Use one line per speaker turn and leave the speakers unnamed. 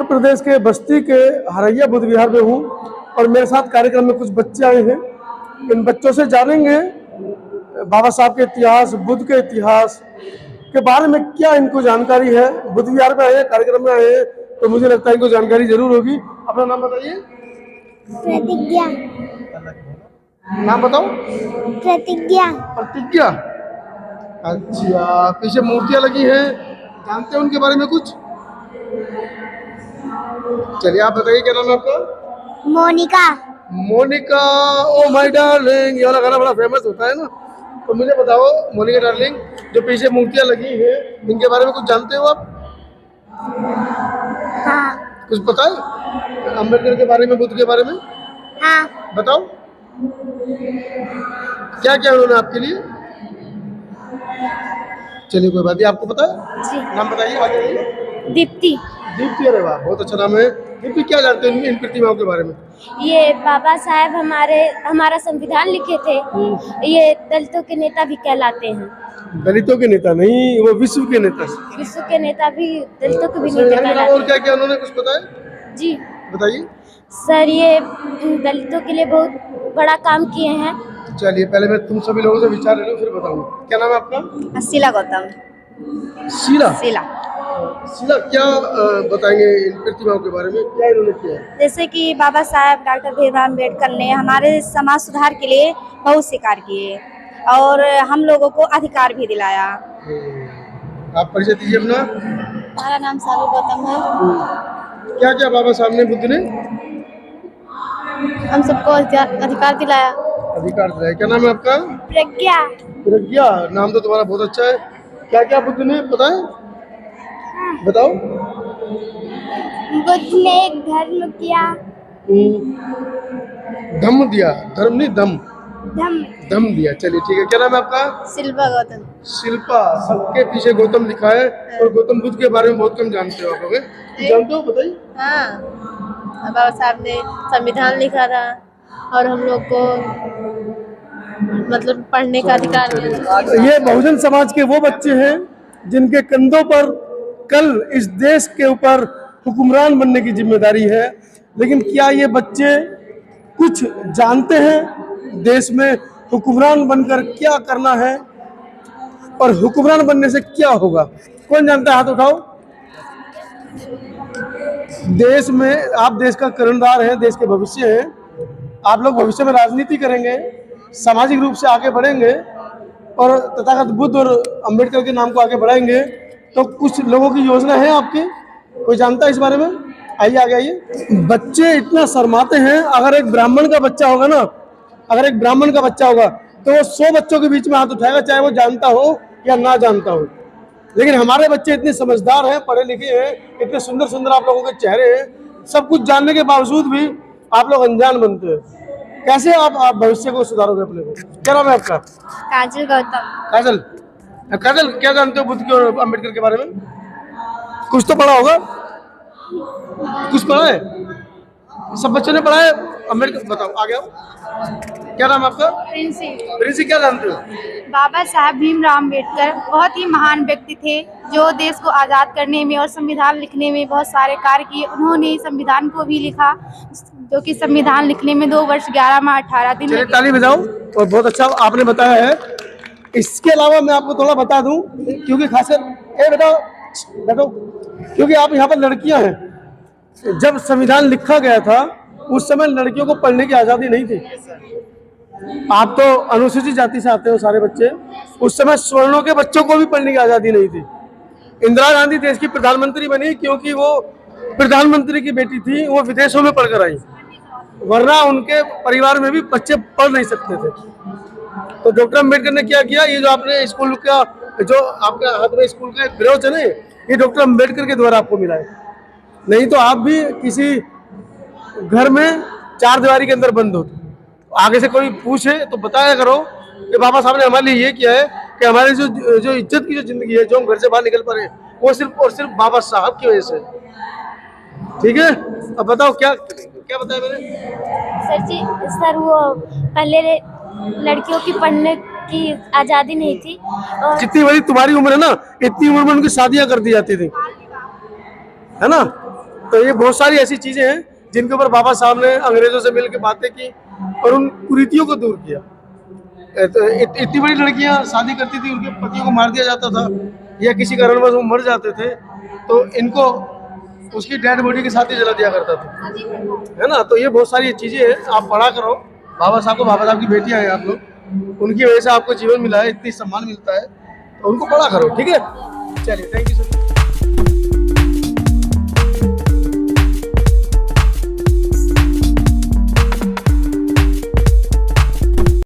उत्तर प्रदेश के बस्ती के हरैया बुद्ध विहार में हूँ और मेरे साथ कार्यक्रम में कुछ बच्चे आए हैं। इन बच्चों से जानेंगे बाबा साहब के इतिहास, बुद्ध के इतिहास के बारे में क्या इनको जानकारी है। बुद्ध विहार में आए हैं, कार्यक्रम में आए हैं, तो मुझे लगता है इनको जानकारी जरूर होगी। अपना नाम बताइए।
प्रतिज्ञा।
नाम बताओ।
प्रतिज्ञा।
प्रतिज्ञा। अच्छा, पीछे मूर्तियां लगी हैं, जानते हैं उनके बारे में कुछ? चलिए आप बताइए, क्या नाम है आपका?
Monika.
Monika, oh my darling, ये वाला गाना बड़ा फेमस होता है ना। तो मुझे बताओ मोनिका डार्लिंग, जो पीछे मूर्तियां लगी हैं इनके बारे में कुछ जानते हो आप?
हाँ।
कुछ पता है अम्बेडकर के बारे में, बुद्ध के बारे में?
हाँ।
बताओ क्या क्या उन्होंने आपके लिए। चलिए कोई बात नहीं, आपको पता है?
जी।
नाम बताइए।
दीप्ति।
दीप्ति, अरे वाह, बहुत अच्छा नाम है। दीप्ति, क्या जानते हैं इन प्रतिमाओं के बारे में?
ये बाबा साहब हमारा संविधान लिखे थे। ये दलितों के नेता भी कहलाते हैं।
दलितों के नेता नहीं, वो विश्व के नेता।
विश्व के नेता भी दलितों के भी नेता कहलाते हैं।
और क्या क्या उन्होंने कुछ पता है?
जी
बताइए।
सर, ये दलितों के लिए बहुत बड़ा काम किए हैं।
चलिए पहले मैं तुम सभी लोगों से विचार ले लूं, फिर बताऊंगा। क्या नाम है आपका?
शीला गौतम।
शीला।
शीला।
शीला, क्या बताएंगे इन प्रतिमाओं के बारे में, क्या इन्होंने किया है?
जैसे कि बाबा साहब डॉक्टर भीमराव अम्बेडकर ने हमारे समाज सुधार के लिए बहुत से कार्य किए और हम लोगों को अधिकार भी दिलाया।
आप परिचय दीजिए अपना।
हमारा नाम सालू गौतम है।
क्या क्या बाबा साहब ने, बुद्ध ने
हम सबको अधिकार दिलाया।
अधिकार दिलाया। क्या नाम है आपका?
प्रज्ञा।
प्रज्ञा, नाम तो तुम्हारा बहुत अच्छा है। क्या क्या बुद्ध ने पता है? बताओ।
बुद्ध ने एक धर्म किया।
धम्म दिया, धर्म नहीं, दम।
धम्म।
दम दिया। चलिए ठीक है। क्या नाम है आपका?
शिल्पा गौतम।
शिल्पा, सबके पीछे गौतम लिखा है और गौतम बुद्ध के बारे में बहुत कम जानते हो आप लोग। जानते हो, बताइए।
हाँ, बाबा साहब ने संविधान लिखा था और हम लोग को मतलब पढ़ने का अधिकार मिला।
ये बहुजन समाज के वो बच्चे हैं जिनके कंधों पर कल इस देश के ऊपर हुक्मरान बनने की जिम्मेदारी है। लेकिन क्या ये बच्चे कुछ जानते हैं देश में हुक्मरान बनकर क्या करना है और हुक्मरान बनने से क्या होगा? कौन जानता है? हाथ उठाओ। देश में आप देश का कर्णधार हैं, देश के भविष्य हैं। आप लोग भविष्य में राजनीति करेंगे, सामाजिक रूप से आगे बढ़ेंगे और तथागत बुद्ध और अम्बेडकर के नाम को आगे बढ़ाएंगे। तो कुछ लोगों की योजना है आपकी, कोई जानता है इस बारे में? आइए आगे आइए। बच्चे इतना शर्माते हैं। अगर एक ब्राह्मण का बच्चा होगा ना, अगर एक ब्राह्मण का बच्चा होगा तो वो 100 बच्चों के बीच में हाथ उठाएगा, चाहे वो जानता हो या ना जानता हो। लेकिन हमारे बच्चे इतने समझदार हैं, पढ़े लिखे हैं, इतने सुंदर सुंदर आप लोगों के चेहरे हैं, सब कुछ जानने के बावजूद भी आप लोग अनजान बनते हैं। कैसे आप भविष्य को सुधारोगे अपने को? क्या नाम है आपका?
काजल गौतम।
काजल। काजल, क्या जानते हो बुद्ध के और अम्बेडकर के बारे में? कुछ तो पढ़ा होगा, कुछ पढ़ा है? सब बच्चों ने पढ़ा है अम्बेडकर। बताओ, आगे आओ। क्या नाम आपका?
प्रिंसी।
प्रिंसी, क्या जानते हो?
बाबा साहब भीमराव अम्बेडकर बहुत ही महान व्यक्ति थे जो देश को आज़ाद करने में और संविधान लिखने में बहुत सारे कार्य किए। उन्होंने संविधान को भी लिखा, जो कि संविधान लिखने में 2 वर्ष 11 माह 18 दिन।
चलिए ताली बजाओ। और बहुत अच्छा आपने बताया है। इसके अलावा मैं आपको थोड़ा बता दूं, क्योंकि खासकर बैठो, क्योंकि आप यहाँ पर लड़कियां हैं। जब संविधान लिखा गया था उस समय लड़कियों को पढ़ने की आज़ादी नहीं थी। आप तो अनुसूचित जाति से आते हो सारे बच्चे। उस समय स्वर्णों के बच्चों को भी पढ़ने की आज़ादी नहीं थी। इंदिरा गांधी देश की प्रधानमंत्री बनी क्योंकि वो प्रधानमंत्री की बेटी थी, वो विदेशों में पढ़कर आई, वरना उनके परिवार में भी बच्चे पढ़ नहीं सकते थे। तो डॉक्टर अम्बेडकर ने क्या किया, ये जो आपने स्कूल का, जो आपके हाथ में स्कूल का एक ब्रोच है ना, ये डॉक्टर अम्बेडकर के द्वारा आपको मिला है। नहीं तो आप भी किसी घर में 4 दीवारी के अंदर बंद होते। आगे से कोई पूछे तो बताया करो कि बाबा साहब ने हमारे लिए ये किया है कि हमारी जो इज्जत की जो जिंदगी है, जो हम घर से बाहर निकल पा रहे हैं, वो सिर्फ और सिर्फ बाबा साहब की वजह से। ठीक है, अब बताओ क्या क्या बताया मैंने?
सर जी, सर वो पहले लड़कियों की पढ़ने की आज़ादी नहीं थी और
जितनी बड़ी तुम्हारी उम्र है ना, इतनी उम्र में उनकी शादियां कर दी जाती थी, है ना? तो ये बहुत सारी ऐसी चीजें हैं जिनके ऊपर बाबा साहब ने अंग्रेजों से मिलकर बातें की और उन कुरीतियों को दूर किया। तो इतनी बड़ी लड़कियां शादी करती थी, उनके पतियों को मार दिया जाता था या किसी कारणवश वो मर जाते थे तो इनको उसकी डेड बॉडी के साथ ही जला दिया करता था, है ना। तो ये बहुत सारी चीजें हैं, आप पढ़ा करो। बाबा साहब की बेटियां हैं आप लोग, उनकी वजह से आपको जीवन मिला है, इतनी सम्मान मिलता है, तो उनको पढ़ा करो, ठीक है। चलिए, थैंक यू सर।